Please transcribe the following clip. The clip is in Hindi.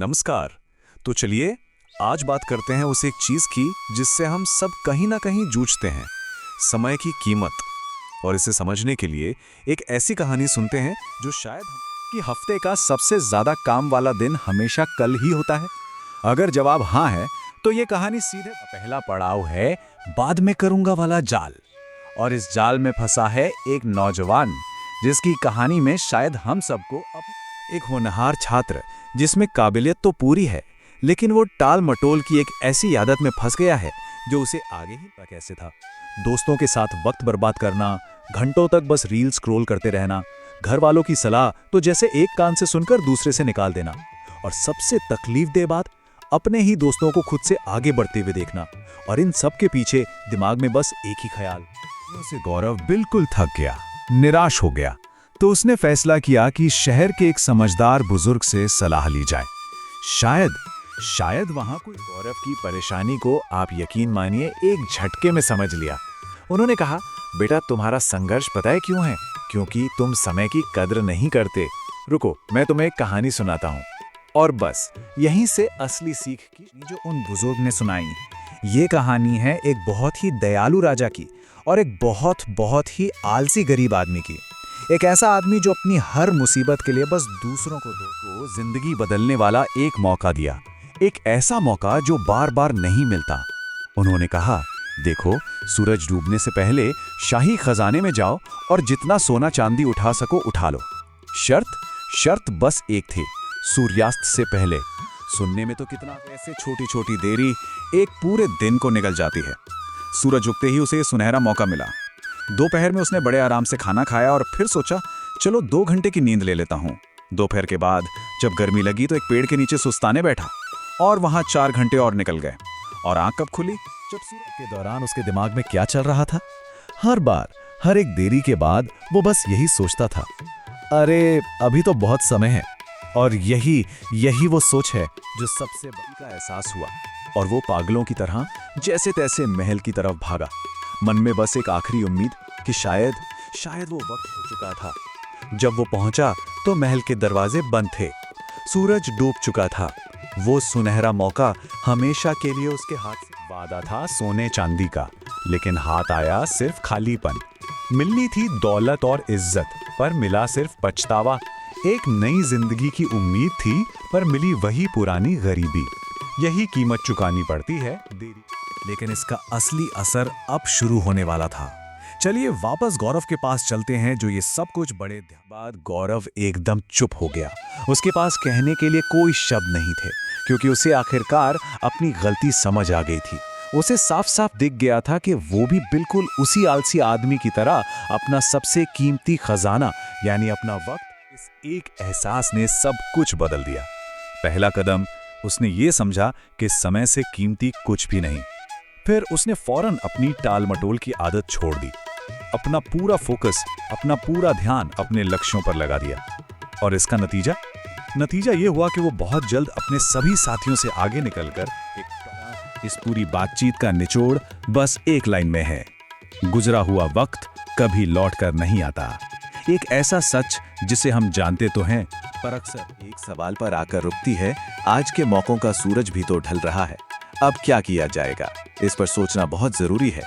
नमस्कार। तो चलिए आज बात करते हैं उस एक चीज की जिससे हम सब कहीं ना कहीं जूझते हैं, समय की कीमत। और इसे समझने के लिए एक ऐसी कहानी सुनते हैं जो शायद कि हफ्ते का सबसे ज्यादा काम वाला दिन हमेशा कल ही होता है। अगर जवाब हाँ है तो ये कहानी सीधे पहला पड़ाव है बाद में करूंगा वाला जाल। और इस जाल में फंसा है एक नौजवान जिसकी कहानी में शायद हम सबको एक होनहार छात्र जिसमें काबिलियत तो पूरी है, लेकिन वो टाल मटोल की एक ऐसी आदत में फंस गया है जो उसे आगे ही पता कैसे था। दोस्तों के साथ वक्त बर्बाद करना, घंटों तक बस रील स्क्रॉल करते रहना, घर वालों की सलाह तो जैसे एक कान से सुनकर दूसरे से निकाल देना, और सबसे तकलीफदेह बात अपने ही दोस्तों को खुद से आगे बढ़ते हुए देखना। और इन सब के पीछे दिमाग में बस एक ही ख्याल। उसे गौरव बिल्कुल थक गया, निराश हो गया। तो उसने फैसला किया कि शहर के एक समझदार बुजुर्ग से सलाह ली जाए। शायद वहां कोई गौरव की परेशानी को आप यकीन मानिए एक झटके में समझ लिया। उन्होंने कहा, बेटा तुम्हारा संघर्ष पता है क्यों है? क्योंकि तुम समय की कद्र नहीं करते। रुको, मैं तुम्हें एक कहानी सुनाता हूँ। और बस यहीं से असली सीख की जो उन बुजुर्ग ने सुनाई। ये कहानी है एक बहुत ही दयालु राजा की और एक बहुत ही आलसी गरीब आदमी की। एक ऐसा आदमी जो अपनी हर मुसीबत के लिए बस दूसरों को जिंदगी बदलने वाला एक मौका दिया, एक ऐसा मौका जो बार बार नहीं मिलता। उन्होंने कहा, देखो सूरज डूबने से पहले शाही खजाने में जाओ और जितना सोना चांदी उठा सको उठा लो। शर्त बस एक थी, सूर्यास्त से पहले। सुनने में तो कितना ऐसे छोटी छोटी देरी एक पूरे दिन को निकल जाती है। सूरज उगते ही उसे सुनहरा मौका मिला। दोपहर में उसने बड़े आराम से खाना खाया और फिर सोचा, चलो 2 घंटे की नींद ले लेता हूँ। दोपहर के बाद जब गर्मी लगी तो एक पेड़ के नीचे सुस्ताने बैठा और वहां 4 घंटे और निकल गए। और आंख कब खुली? जब सूरज के दौरान उसके दिमाग में क्या चल रहा था? हर एक देरी के बाद वो बस यही सोचता था, अरे अभी तो बहुत समय है। और यही वो सोच है जो सबसे बड़ी का एहसास हुआ। और वो पागलों की तरह जैसे तैसे महल की तरफ भागा, मन में बस एक आखिरी उम्मीद कि शायद वो वक्त हो चुका था। जब वो पहुंचा तो महल के दरवाजे बंद थे, सूरज डूब चुका था। वो सुनहरा मौका हमेशा के लिए उसके हाथ से वादा था सोने चांदी का, लेकिन हाथ आया सिर्फ खालीपन। मिलनी थी दौलत और इज्जत, पर मिला सिर्फ पछतावा। एक नई जिंदगी की उम्मीद थी, पर मिली वही पुरानी गरीबी। यही कीमत चुकानी पड़ती है देरी, लेकिन इसका असली असर अब शुरू होने वाला था। चलिए वापस गौरव के पास चलते हैं, जो ये सब कुछ बड़े बाद गौरव एकदम चुप हो गया। उसके पास कहने के लिए कोई शब्द नहीं थे, क्योंकि उसे आखिरकार अपनी गलती समझ आ गई थी। उसे साफ साफ दिख गया था कि वो भी बिल्कुल उसी आलसी आदमी की तरह अपना सबसे कीमती खजाना यानी अपना वक्त, इस एक एहसास ने सब कुछ बदल दिया। पहला कदम उसने ये समझा कि समय से कीमती कुछ भी नहीं। फिर उसने फौरन अपनी टाल मटोल की आदत छोड़ दी, अपना पूरा फोकस, अपना पूरा ध्यान अपने लक्ष्यों पर लगा दिया। और इसका नतीजा ये हुआ कि वो बहुत जल्द अपने सभी साथियों से आगे निकलकर इस पूरी बातचीत का निचोड़ बस एक लाइन में है, गुजरा हुआ वक्त कभी लौट कर नहीं आता। एक ऐसा सच जिसे हम जानते तो हैं, पर अक्सर एक सवाल पर आकर रुकती है, आज के मौकों का सूरज भी तो ढल रहा है, अब क्या किया जाएगा? इस पर सोचना बहुत जरूरी है।